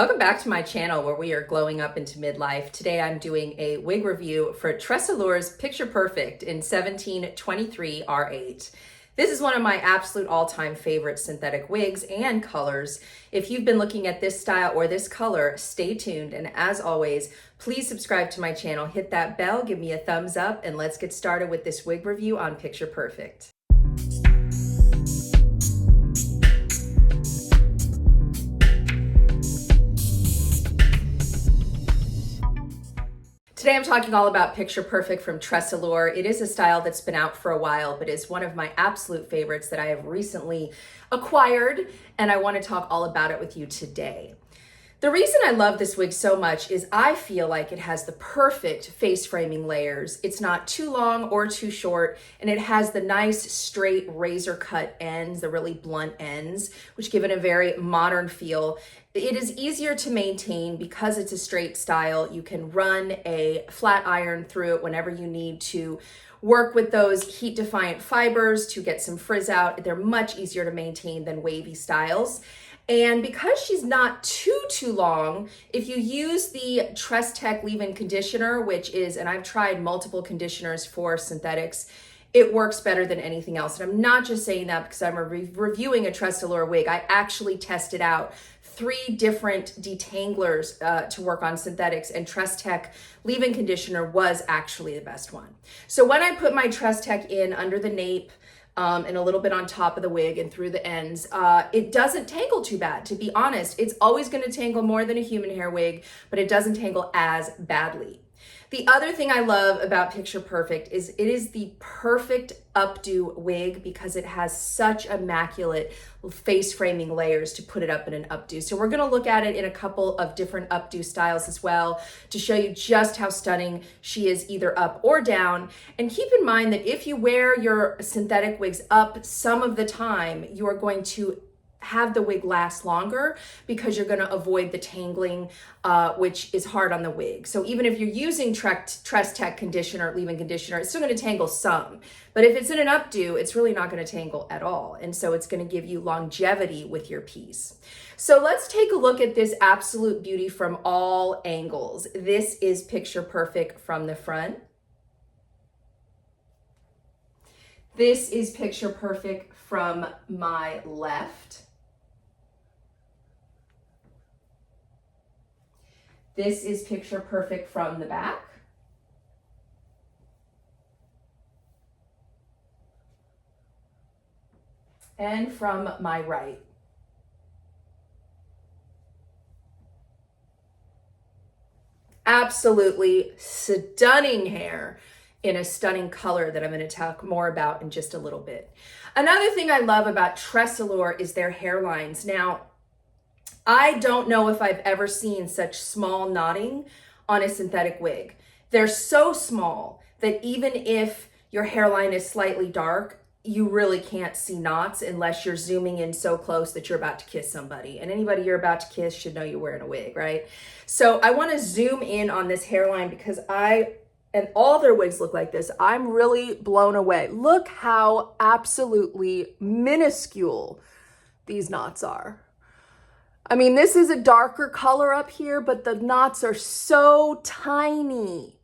Welcome back to my channel where we are glowing up into midlife. Today I'm doing a wig review for TressAllure's Picture Perfect in 1723 R8. This is one of my absolute all-time favorite synthetic wigs and colors. If you've been looking at this style or this color, stay tuned. And as always, please subscribe to my channel, hit that bell, give me a thumbs up, and let's get started with this wig review on Picture Perfect. Today I'm talking all about Picture Perfect from TressAllure. It is a style that's been out for a while, but is one of my absolute favorites that I have recently acquired, and I want to talk all about it with you today. The reason I love this wig so much is I feel like it has the perfect face framing layers. It's not too long or too short, and it has the nice straight razor cut ends, the really blunt ends, which give it a very modern feel. It is easier to maintain because it's a straight style. You can run a flat iron through it whenever you need to work with those heat defiant fibers to get some frizz out. They're much easier to maintain than wavy styles. And because she's not too long, if you use the TressTech leave-in conditioner, which is, and I've tried multiple conditioners for synthetics, it works better than anything else. And I'm not just saying that because I'm reviewing a TressAllure wig. I actually tested out 3 different detanglers to work on synthetics, and TressTech leave-in conditioner was actually the best one. So when I put my TressTech in under the nape, and a little bit on top of the wig and through the ends, it doesn't tangle too bad. To be honest, it's always going to tangle more than a human hair wig, but it doesn't tangle as badly. The other thing I love about Picture Perfect is it is the perfect updo wig because it has such immaculate face framing layers to put it up in an updo. So we're going to look at it in a couple of different updo styles as well to show you just how stunning she is either up or down. And keep in mind that if you wear your synthetic wigs up some of the time, you are going to have the wig last longer because you're going to avoid the tangling, which is hard on the wig. So even if you're using TressTech conditioner, leave-in conditioner, it's still going to tangle some. But if it's in an updo, it's really not going to tangle at all. And so it's going to give you longevity with your piece. So let's take a look at this absolute beauty from all angles. This is Picture Perfect from the front. This is Picture Perfect from my left. This is Picture Perfect from the back. And from my right. Absolutely stunning hair in a stunning color that I'm going to talk more about in just a little bit. Another thing I love about TressAllure is their hairlines. Now, I don't know if I've ever seen such small knotting on a synthetic wig. They're so small that even if your hairline is slightly dark, you really can't see knots unless you're zooming in so close that you're about to kiss somebody. And anybody you're about to kiss should know you're wearing a wig, right? So I want to zoom in on this hairline because and all their wigs look like this. I'm really blown away. Look how absolutely minuscule these knots are. I mean, this is a darker color up here, but the knots are so tiny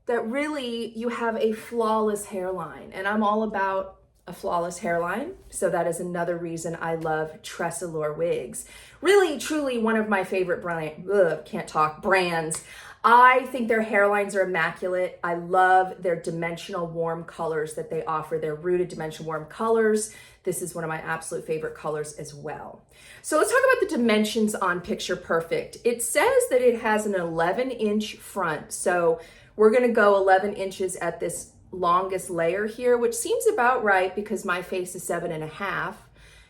that really you have a flawless hairline. And I'm all about a flawless hairline. So that is another reason I love TressAllure wigs. Really, truly one of my favorite brands. I think their hairlines are immaculate. I love their dimensional warm colors that they offer. Their rooted dimensional warm colors. This is one of my absolute favorite colors as well. So let's talk about the dimensions on Picture Perfect. It says that it has an 11-inch front. So we're going to go 11 inches at this longest layer here, which seems about right because my face is 7.5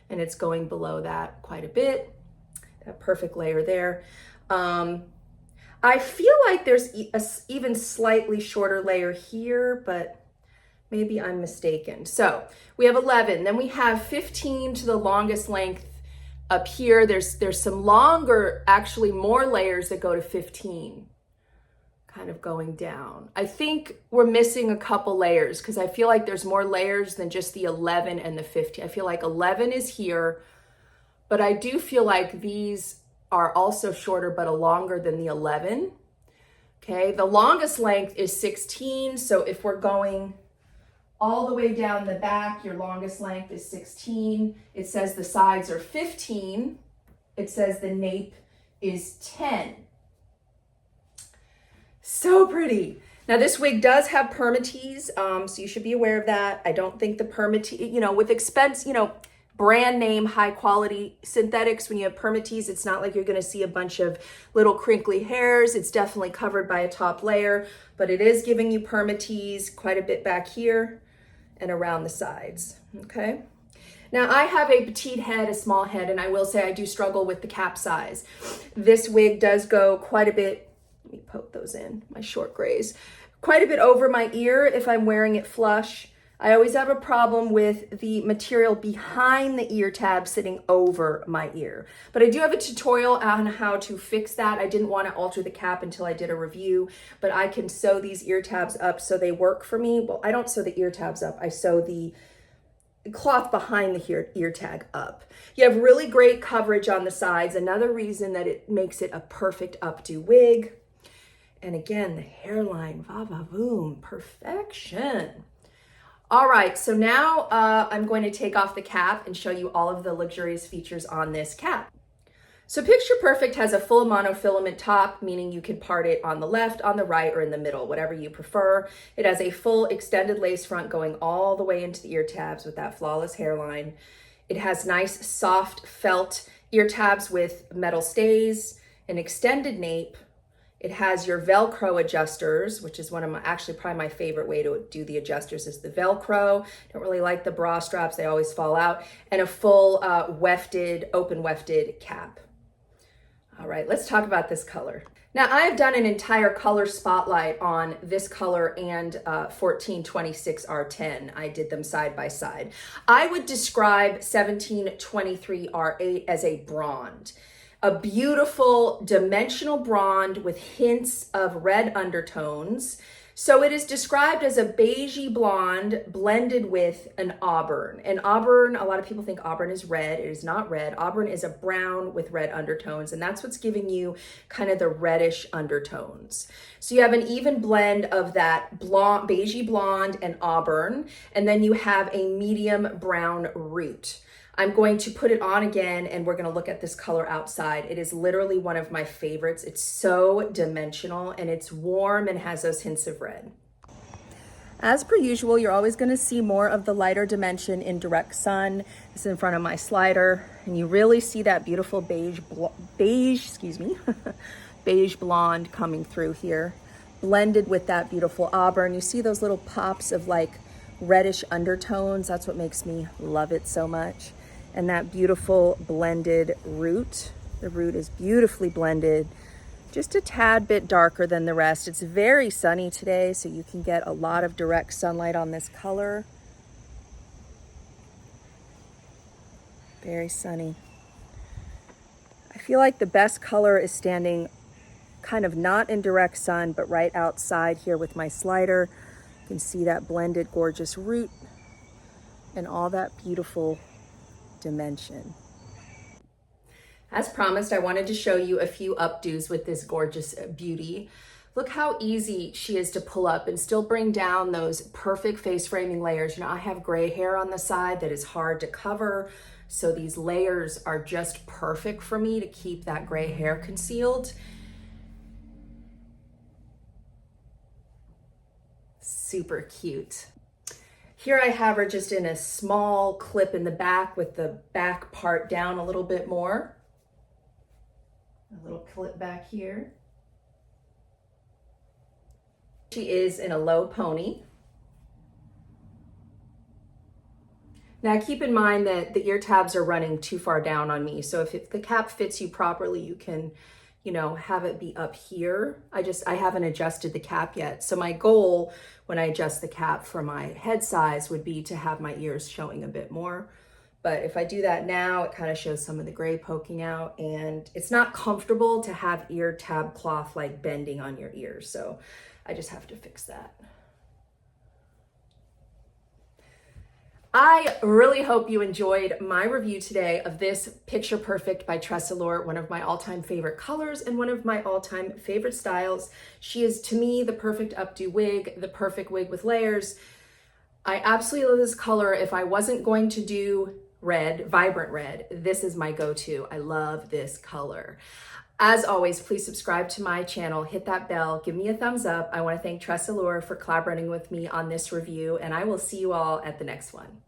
and it's going below that quite a bit. That perfect layer there. I feel like there's a even slightly shorter layer here, but maybe I'm mistaken. So we have 11, then we have 15 to the longest length up here. There's some longer, actually more layers that go to 15, kind of going down. I think we're missing a couple layers because I feel like there's more layers than just the 11 and the 15. I feel like 11 is here, but I do feel like these are also shorter but are longer than the 11. Okay, the longest length is 16. So if we're going all the way down the back, your longest length is 16. It says the sides are 15. It says the nape is 10. So pretty. Now this wig does have permatease, so you should be aware of that. I don't think the permatease, with expense, brand name, high quality synthetics, when you have permatease, it's not like you're gonna see a bunch of little crinkly hairs. It's definitely covered by a top layer, but it is giving you permatease quite a bit back here and around the sides, okay? Now I have a petite head, a small head, and I will say I do struggle with the cap size. This wig does go quite a bit, let me poke those in, my short grays, quite a bit over my ear if I'm wearing it flush. I always have a problem with the material behind the ear tab sitting over my ear. But I do have a tutorial on how to fix that. I didn't want to alter the cap until I did a review, but I can sew these ear tabs up so they work for me. Well, I don't sew the ear tabs up. I sew the cloth behind the ear tag up. You have really great coverage on the sides. Another reason that it makes it a perfect updo wig. And again, the hairline, va-va-voom, perfection. All right, so now I'm going to take off the cap and show you all of the luxurious features on this cap. So Picture Perfect has a full monofilament top, meaning you can part it on the left, on the right, or in the middle, whatever you prefer. It has a full extended lace front going all the way into the ear tabs with that flawless hairline. It has nice soft felt ear tabs with metal stays, an extended nape. It has your Velcro adjusters, which is one of my, actually probably my favorite way to do the adjusters is the Velcro. Don't really like the bra straps, they always fall out. And a full open wefted cap. All right, let's talk about this color. Now I have done an entire color spotlight on this color and 1426R10. I did them side by side. I would describe 1723R8 as a blonde. A beautiful dimensional blonde with hints of red undertones. So it is described as a beigey blonde blended with an auburn. And auburn, a lot of people think auburn is red. It is not red. Auburn is a brown with red undertones, and that's what's giving you kind of the reddish undertones. So you have an even blend of that blonde, beigey blonde and auburn, and then you have a medium brown root. I'm going to put it on again and we're going to look at this color outside. It is literally one of my favorites. It's so dimensional and it's warm and has those hints of red. As per usual, you're always going to see more of the lighter dimension in direct sun. This is in front of my slider and you really see that beautiful beige blonde coming through here, blended with that beautiful auburn. You see those little pops of like reddish undertones. That's what makes me love it so much. And that beautiful blended root. The root is beautifully blended, just a tad bit darker than the rest. It's very sunny today, so you can get a lot of direct sunlight on this color. Very sunny. I feel like the best color is standing kind of not in direct sun, but right outside here with my slider. You can see that blended, gorgeous root and all that beautiful dimension. As promised, I wanted to show you a few updos with this gorgeous beauty. Look how easy she is to pull up and still bring down those perfect face framing layers. I have gray hair on the side that is hard to cover, so these layers are just perfect for me to keep that gray hair concealed. Super cute. Here I have her just in a small clip in the back with the back part down a little bit more. A little clip back here. She is in a low pony. Now keep in mind that the ear tabs are running too far down on me. So if the cap fits you properly, you can, have it be up here. I haven't adjusted the cap yet. So my goal when I adjust the cap for my head size would be to have my ears showing a bit more. But if I do that now, it kind of shows some of the gray poking out, and it's not comfortable to have ear tab cloth like bending on your ears. So I just have to fix that. I really hope you enjoyed my review today of this Picture Perfect by TressAllure, one of my all-time favorite colors and one of my all-time favorite styles. She is, to me, the perfect updo wig, the perfect wig with layers. I absolutely love this color. If I wasn't going to do red, vibrant red, this is my go-to. I love this color. As always, please subscribe to my channel, hit that bell, give me a thumbs up. I want to thank TressAllure for collaborating with me on this review, and I will see you all at the next one.